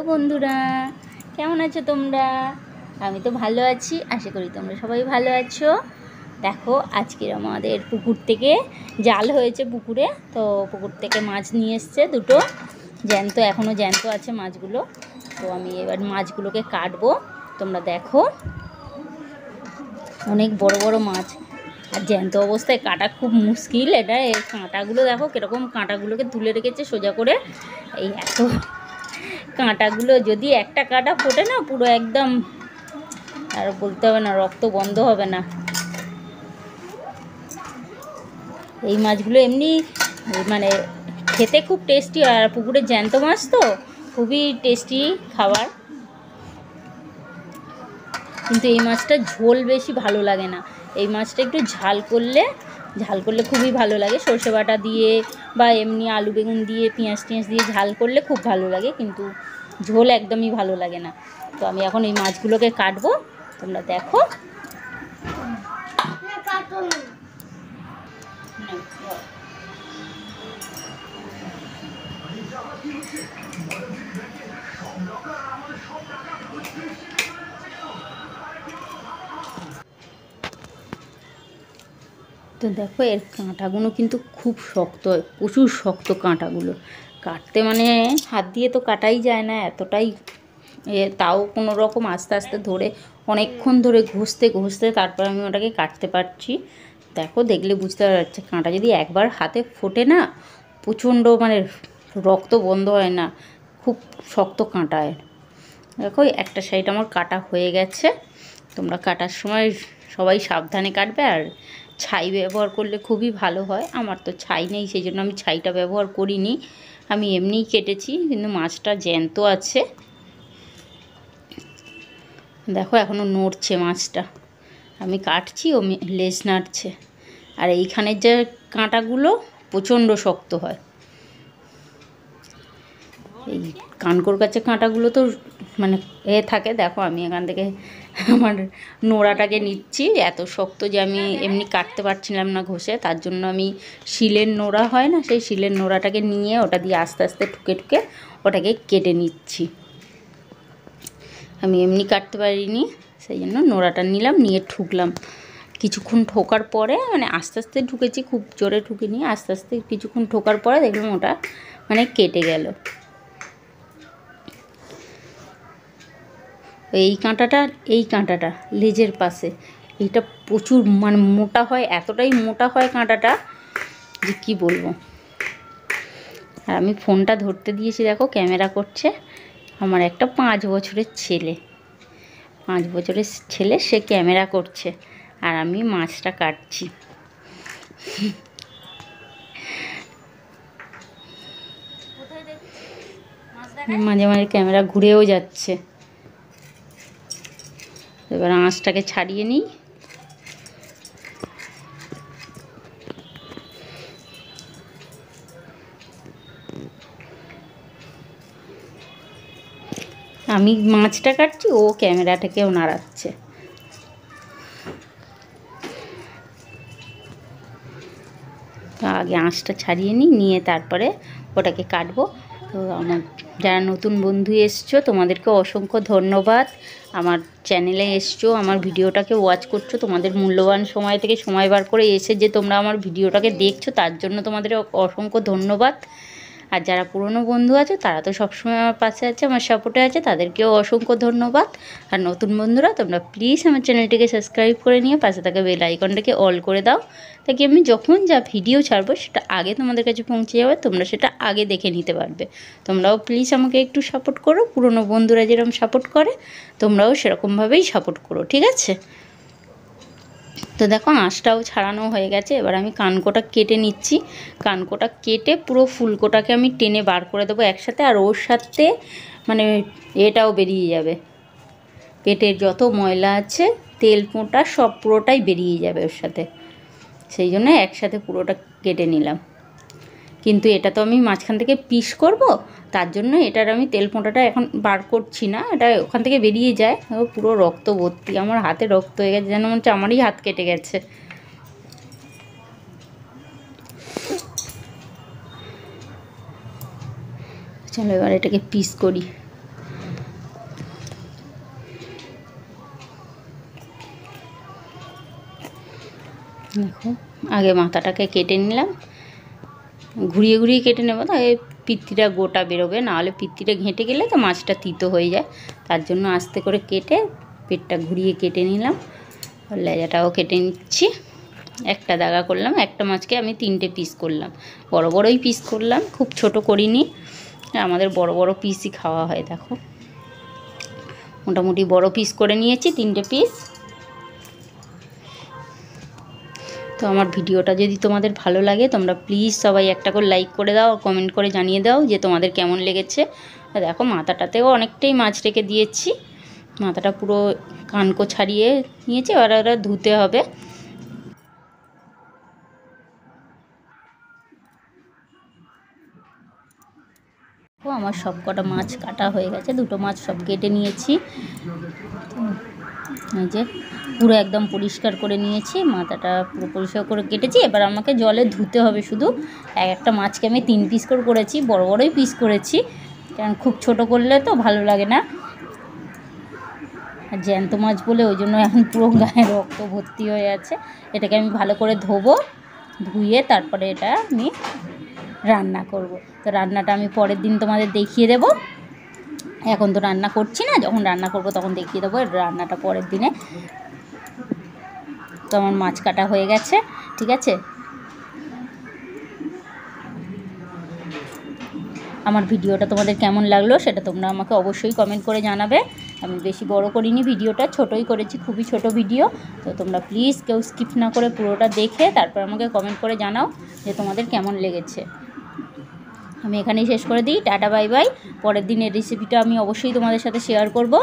বন্ধুরা, কেমন আছো তোমরা? আমি তো ভালো আছি, আশা করি তোমরা সবাই ভালো আছো। দেখো, আজকের আমাদের পুকুর থেকে জাল হয়েছে পুকুরে, তো পুকুর থেকে মাছ নিয়ে এসছে দুটো জ্যান্ত, এখনও জ্যান্ত আছে মাছগুলো। তো আমি এবার মাছগুলোকে কাটবো, তোমরা দেখো। অনেক বড় বড় মাছ, আর জ্যান্ত অবস্থায় কাটা খুব মুশকিল। এটা এর কাঁটাগুলো দেখো কীরকম, কাঁটাগুলোকে তুলে রেখেছে সোজা করে। এই এত কাঁটাগুলো, যদি একটা কাঁটা ফোটে না পুরো একদম, আর বলতে হবে না, রক্ত বন্ধ হবে না। এই মাছগুলো এমনি মানে খেতে খুব টেস্টি, আর পুকুরের জ্যান্ত মাছ তো খুবই টেস্টি খাবার। কিন্তু এই মাছটা ঝোল বেশি ভালো লাগে না, এই মাছটা একটু ঝাল করলে খুবই ভালো লাগে। সর্ষে বাটা দিয়ে বা এমনি আলু বেগুন দিয়ে পেঁয়াজ টিয়াজ দিয়ে ঝাল করলে খুব ভালো লাগে, কিন্তু ঝোল একদমই ভালো লাগে না। তো আমি এখন এই মাছগুলোকে কাটবো, তোমরা দেখো। তো দেখো, এর কাঁটাগুলো কিন্তু খুব শক্ত হয়, প্রচুর শক্ত কাঁটাগুলো। কাটতে মানে হাত দিয়ে তো কাটাই যায় না, এতটাই তাও কোনো রকম আস্তে আস্তে ধরে অনেকক্ষণ ধরে ঘষতে ঘষতে তারপর আমি ওটাকে কাটতে পারছি। দেখো, দেখলে বুঝতে পারছে কাঁটা যদি একবার হাতে ফোটে না, প্রচণ্ড মানে রক্ত বন্ধ হয় না, খুব শক্ত কাঁটা। দেখো, একটা সাইড আমার কাটা হয়ে গেছে। তোমরা কাটার সময় সবাই সাবধানে কাটবে, আর ছাই ব্যবহার করলে খুবই ভালো হয়। আমার তো ছাই নেই, সেই জন্য আমি ছাইটা ব্যবহার করিনি, আমি এমনিই কেটেছি। কিন্তু মাছটা জ্যান্ত আছে, দেখো এখনও নড়ছে মাছটা। আমি কাটছি, ও লেজ নাড়ছে। আর এইখানের যে কাঁটাগুলো প্রচণ্ড শক্ত হয়। এই কানকোর কাছে কাঁটাগুলো তো মানে থাকে। দেখো, আমি এখান থেকে আমার নোড়াটাকে নিচ্ছি, এত শক্ত যে আমি এমনি কাটতে পারছিলাম না ঘষে। তার জন্য আমি শিলের নোড়া হয় না, সেই শিলের নোড়াটাকে নিয়ে ওটা দিয়ে আস্তে আস্তে ঠুকে ঠুকে ওটাকে কেটে নিচ্ছি। আমি এমনি কাটতে পারিনি, সেই জন্য নোড়াটা নিলাম, নিয়ে ঠুকলাম। কিছুক্ষণ ঠোকার পরে, মানে আস্তে আস্তে ঠুকেছি, খুব জোরে ঠুকিনি, আস্তে আস্তে কিছুক্ষণ ঠোকার পরে দেখলাম ওটা মানে কেটে গেল। এই কাঁটাটা লেজের পাশে, এইটা প্রচুর মানে মোটা হয়, এতটাই মোটা হয় কাঁটাটা যে কী বলবো। আর আমি ফোনটা ধরতে দিয়েছি, দেখো ক্যামেরা করছে আমার একটা 5 বছরের ছেলে। 5 বছরের ছেলে, সে ক্যামেরা করছে আর আমি মাছটা কাটছি। মাঝে মাঝে ক্যামেরা ঘুরেও যাচ্ছে। এবার আঁশটাকে ছাড়িয়ে নিই। আমি মাছটা কাটছি, ও ক্যামেরাটাকেও নাড়াচ্ছে। আগে আঁশটা ছাড়িয়ে নিই, নিয়ে তারপরে ওটাকে কাটবো। তো আমার যারা নতুন বন্ধু এসছো, তোমাদেরকে অসংখ্য ধন্যবাদ। আমার চ্যানেলে এসছো, আমার ভিডিওটাকে ওয়াচ করছো, তোমাদের মূল্যবান সময় থেকে সময় বার করে এসে যে তোমরা আমার ভিডিওটাকে দেখছো, তার জন্য তোমাদের অসংখ্য ধন্যবাদ। আর যারা পুরনো বন্ধু আছে, তারা তো সবসময় আমার পাশে আছে, আমার সাপোর্টে আছে, তাদেরকেও অসংখ্য ধন্যবাদ। আর নতুন বন্ধুরা, তোমরা প্লিজ আমার চ্যানেলটিকে সাবস্ক্রাইব করে নিয়ে পাশে থাকা বেল আইকনটাকে অল করে দাও, তাকে আমি যখন যা ভিডিও ছাড়বো সেটা আগে তোমাদের কাছে পৌঁছে যাবে, তোমরা সেটা আগে দেখে নিতে পারবে। তোমরাও প্লিজ আমাকে একটু সাপোর্ট করো, পুরনো বন্ধুরা যেরকম সাপোর্ট করে তোমরাও সেরকমভাবেই সাপোর্ট করো, ঠিক আছে? তো দেখো, আঁশটাও ছাড়ানো হয়ে গেছে। এবার আমি কানকোটা কেটে নিচ্ছি। কানকোটা কেটে পুরো ফুলকোটাকে আমি টেনে বার করে দেবো একসাথে, আর ওর সাথে মানে এটাও বেরিয়ে যাবে, পেটের যত ময়লা আছে, তেল পোঁটা সব পুরোটাই বেরিয়ে যাবে ওর সাথে। সেই জন্য একসাথে পুরোটা কেটে নিলাম। কিন্তু এটা তো আমি মাঝখান থেকে পিস করব, তার জন্য এটার আমি তেল পোঁটাটা এখন বার করছি না, এটা ওখান থেকে বেরিয়ে যায়। পুরো রক্ত ভর্তি, আমার হাতে রক্ত হয়ে গেছে, যেন মনে হচ্ছে আমারই হাত কেটে গেছে। চলো এবার এটাকে পিস করি। দেখো আগে মাথাটাকে কেটে নিলাম, ঘুরিয়ে ঘুরিয়ে কেটে নেবো, তো এই পিত্তিটা গোটা বেরোবে, নাহলে পিত্তিটা ঘেঁটে গেলে তো মাছটা তিতো হয়ে যায়। তার জন্য আস্তে করে কেটে পেটটা ঘুরিয়ে কেটে নিলাম, লেজাটাও কেটে নিচ্ছি। একটা দাগা করলাম, একটা মাছকে আমি 3টে পিস করলাম, বড় বড়ই পিস করলাম, খুব ছোট করিনি, আমাদের বড় বড় পিসই খাওয়া হয়। দেখো মোটামুটি বড় পিস করে নিয়েছি, 3টে পিস। তো আমার ভিডিওটা যদি তোমাদের ভালো লাগে তোমরা প্লিজ সবাই একটা করে লাইক করে দাও, কমেন্ট করে জানিয়ে দাও যে তোমাদের কেমন লেগেছে। দেখো মাথাটাতেও অনেকটাই মাছ রেখে দিয়েছি, মাথাটা পুরো কানকো ছাড়িয়ে নিয়েছি, এবার ওরা ধুতে হবে। আমার সব কটা মাছ কাটা হয়ে গেছে, 2টো মাছ সব কেটে নিয়েছি। এই যে পুরো একদম পরিষ্কার করে নিয়েছি, মাথাটা পুরো পরিষ্কার করে কেটেছি। এবার আমাকে জলে ধুতে হবে শুধু। একটা মাছকে আমি 3 পিস করে করেছি, বড় বড়ই পিস করেছি, কারণ খুব ছোট করলে তো ভালো লাগে না। আর জ্যান্ত মাছ বলে ওই জন্য এখন পুরো গায়ে রক্ত ভর্তি হয়ে আছে। এটাকে আমি ভালো করে ধোবো, ধুয়ে তারপরে এটা আমি রান্না করব। তো রান্নাটা আমি পরের দিন তোমাদের দেখিয়ে দেব, এখন তো রান্না করছি না, যখন রান্না করব তখন দেখিয়ে দেবো রান্নাটা পরের দিনে। তো আমার মাছ কাটা হয়ে গেছে, ঠিক আছে। আমার ভিডিওটা তোমাদের কেমন লাগলো সেটা তোমরা আমাকে অবশ্যই কমেন্ট করে জানাবে। আমি বেশি বড় করিনি ভিডিওটা, ছোটই করেছি, খুবই ছোট ভিডিও। তো তোমরা প্লিজ কেউ স্কিপ না করে পুরোটা দেখে তারপর আমাকে কমেন্ট করে জানাও যে তোমাদের কেমন লেগেছে। আমি এখানেই শেষ করে দিই, টাটা বাই বাই। পরের দিনের রেসিপিটা আমি অবশ্যই তোমাদের সাথে শেয়ার করব,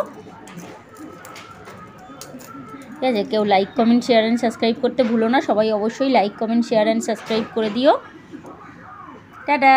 ঠিক আছে। কেউ like comment share and subscribe করতে ভুলো না, সবাই অবশ্যই like comment share and subscribe করে দিও। টাটা।